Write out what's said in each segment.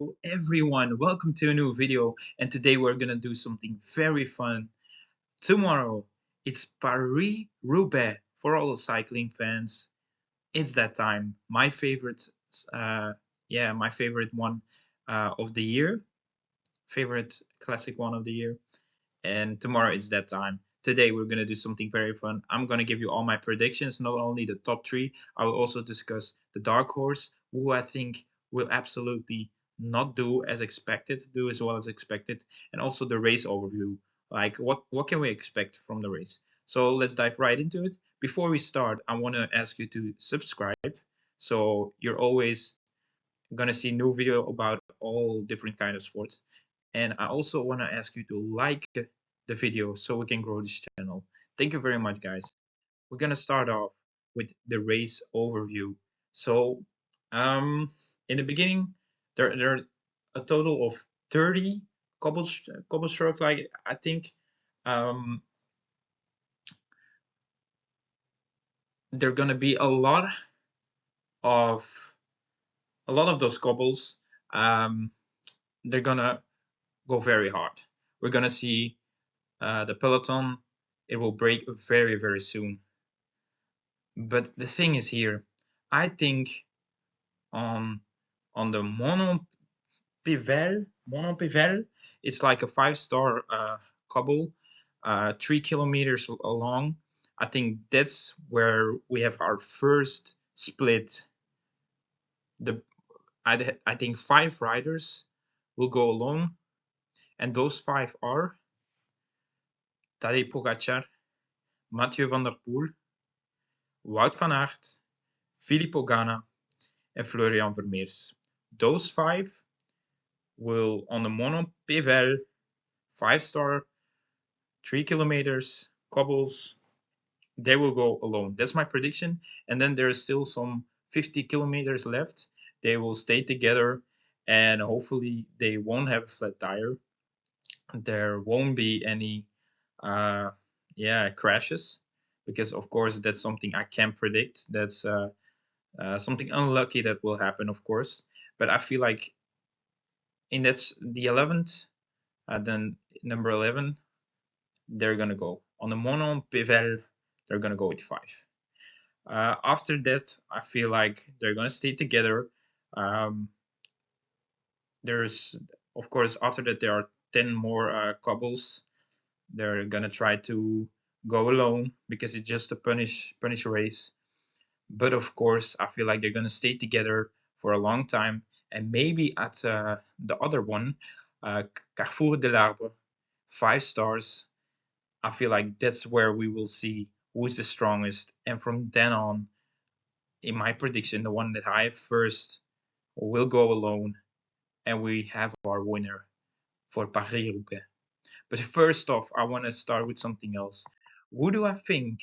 Hello everyone, welcome to a new video, and today we're gonna do something very fun. Tomorrow it's Paris Roubaix for all the cycling fans. It's that time. My favorite, my favorite one of the year, favorite classic one of the year. And tomorrow it's that time. Today we're gonna do something very fun. I'm gonna give you all my predictions, not only the top three. I will also discuss the dark horse, who I think will absolutely not do as well as expected, and also the race overview. Like what can we expect from the race? So let's dive right into it. Before we start, I want to ask you to subscribe, so you're always gonna see new video about all different kind of sports. And I also want to ask you to like the video so we can grow this channel. Thank you very much, guys. We're gonna start off with the race overview. So, in the beginning, there are a total of 30 cobble strokes. Like I think, um, there are gonna be of a lot of those cobbles. Um, they're gonna go very hard. We're gonna see the peloton. It will break very very soon. But the thing is here, I think on on the Monopivel, it's like a 5-star cobble, 3 kilometers long. I think that's where we have our first split. The I think 5 riders will go alone, and those 5 are Tadej Pogacar, Mathieu van der Poel, Wout van Aert, Filippo Ganna, and Florian Vermeers. Those 5 will on the Mono Pivel 5-star 3 kilometers cobbles. They will go alone. That's my prediction. And then there's still some 50 kilometers left. They will stay together, and hopefully they won't have a flat tire. There won't be any crashes, because of course that's something I can't predict. That's something unlucky that will happen, of course. But I feel like in that's the 11th, then number 11, they're gonna go on the mono pivel. They're gonna go with 5. After that, I feel like they're gonna stay together. Um, there's of course after that there are 10 more cobbles. They're gonna try to go alone because it's just a punish race. But of course, I feel like they're gonna stay together for a long time, and maybe at the other one, Carrefour de l'Arbre, 5 stars. I feel like that's where we will see who's the strongest, and from then on, in my prediction, the one that I have first will go alone, and we have our winner for Paris-Roubaix. But first off, I want to start with something else. Who do I think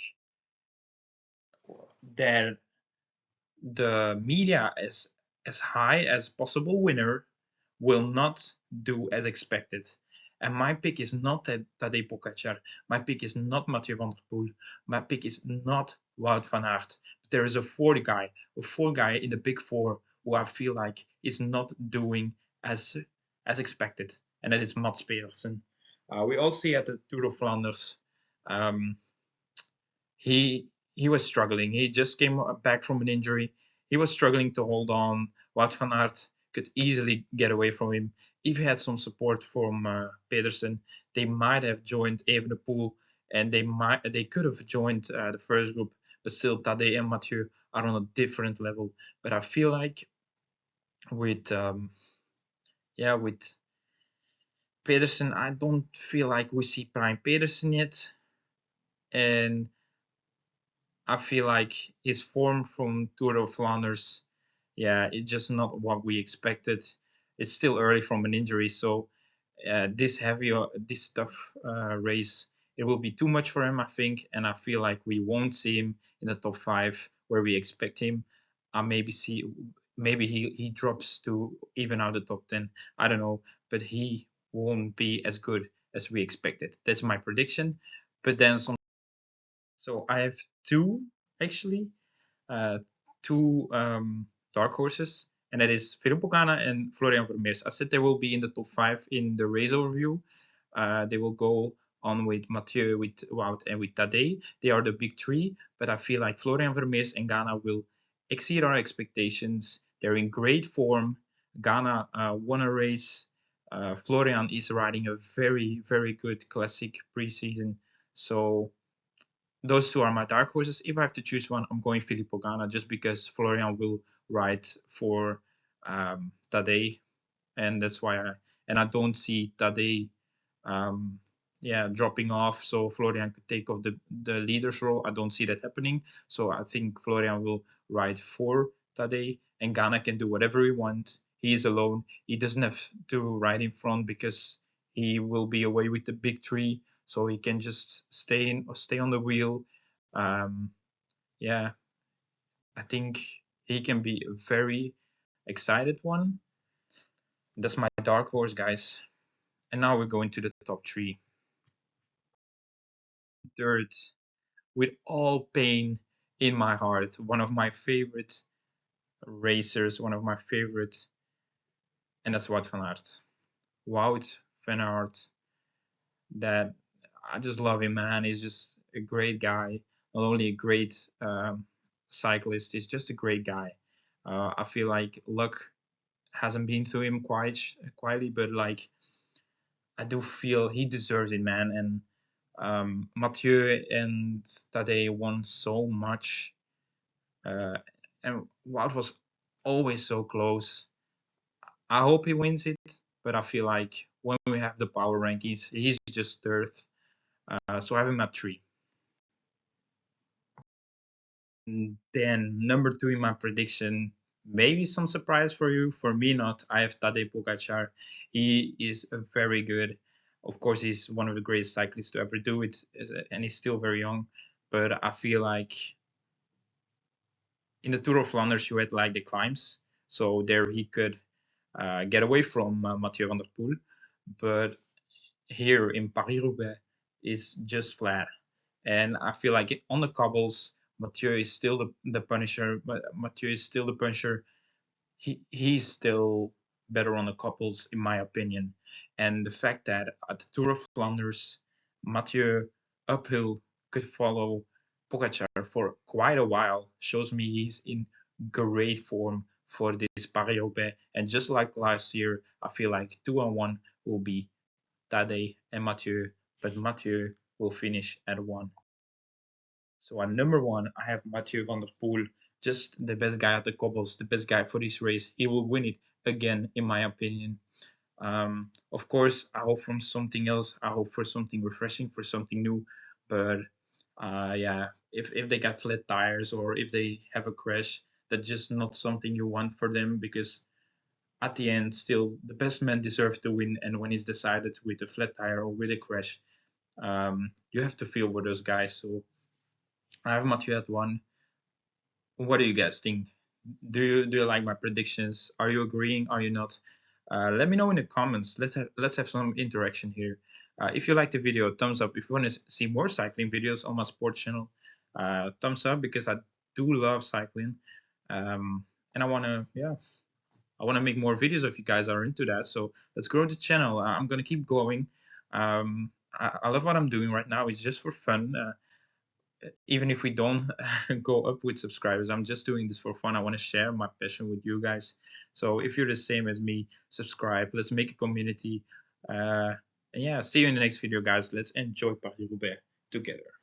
that the media as high as possible winner will not do as expected? And my pick is not Tadej Pogacar. My pick is not Mathieu van der Poel. My pick is not Wout van Aert. There is a fourth guy in the big four who I feel like is not doing as expected, and that is Mats Pedersen. We all see at the Tour of Flanders, um, he was struggling. He just came back from an injury. He was struggling to hold on. Wout van Aert could easily get away from him. If he had some support from Pedersen, they might have joined Evenepoel, and they could have joined the first group. But still, Tadej and Mathieu are on a different level. But I feel like with with Pedersen, I don't feel like we see prime Pedersen yet, and I feel like his form from Tour of Flanders, it's just not what we expected. It's still early from an injury, so this tough race, it will be too much for him, I think, and I feel like we won't see him in the top 5 where we expect him. I maybe he drops to even out the top 10. I don't know, but he won't be as good as we expected. That's my prediction. But then so I have two actually, uh, two dark horses, and that is Filippo Ganna and Florian Vermeers. I said they will be in the top 5 in the race overview. They will go on with Mathieu, with Wout, and with Tadej. They are the big three, but I feel like Florian Vermeers and Ganna will exceed our expectations. They're in great form. Ganna won a race. Florian is riding a very, very good classic preseason. So those two are my dark horses. If I have to choose one, I'm going Filippo Ganna just because Florian will ride for Tadej, and that's why I don't see Tadej dropping off so Florian could take off the leader's role. I don't see that happening. So I think Florian will ride for Tadej, and Ganna can do whatever he wants. He is alone. He doesn't have to ride in front because he will be away with the big three, so he can just stay on the wheel. Yeah, I think he can be a very excited one. That's my dark horse, guys. And now we're going to the top 3. Third, with all pain in my heart, one of my favorite racers, one of my favorites, and that's Wout van Aert. Wout van Aert, that I just love him, man. He's just a great guy. Not only a great cyclist, he's just a great guy. I feel like luck hasn't been to him quietly, but like I do feel he deserves it, man. And Mathieu and Tadej won so much, and Wout was always so close. I hope he wins it, but I feel like when we have the power rankings, he's just third. So I have him at 3. And then number 2 in my prediction, maybe some surprise for you. For me, not. I have Tadej Pogacar. He is very good. Of course, he's one of the greatest cyclists to ever do it, and he's still very young. But I feel like in the Tour of Flanders, you had like the climbs, so there he could get away from Mathieu van der Poel. But here in Paris Roubaix is just flat, and I feel like on the cobbles, Mathieu is still the punisher. But Mathieu is still the punisher. He's still better on the couples, in my opinion. And the fact that at the Tour of Flanders, Mathieu uphill could follow Pogacar for quite a while shows me he's in great form for this Paris-Roubaix. And just like last year, I feel like 2-1 will be Tadej and Mathieu, but Mathieu will finish at 1. So at number 1, I have Mathieu van der Poel, just the best guy at the cobbles, the best guy for this race. He will win it again, in my opinion. Of course, I hope for something else. I hope for something refreshing, for something new. But yeah, if they got flat tires or if they have a crash, that's just not something you want for them, because at the end, still, the best man deserves to win. And when it's decided with a flat tire or with a crash, you have to feel with those guys. So I have Mathieu at 1. What do you guys think? Do you like my predictions? Are you agreeing? Are you not? Let me know in the comments. Let's have some interaction here. If you like the video, thumbs up. If you want to see more cycling videos on my sports channel, thumbs up, because I do love cycling, and I wanna make more videos if you guys are into that. So let's grow the channel. I'm gonna keep going. I love what I'm doing right now. It's just for fun. Even if we don't go up with subscribers, I'm just doing this for fun. I want to share my passion with you guys. So if you're the same as me, subscribe. Let's make a community. And yeah, see you in the next video, guys. Let's enjoy Paris Roubaix together.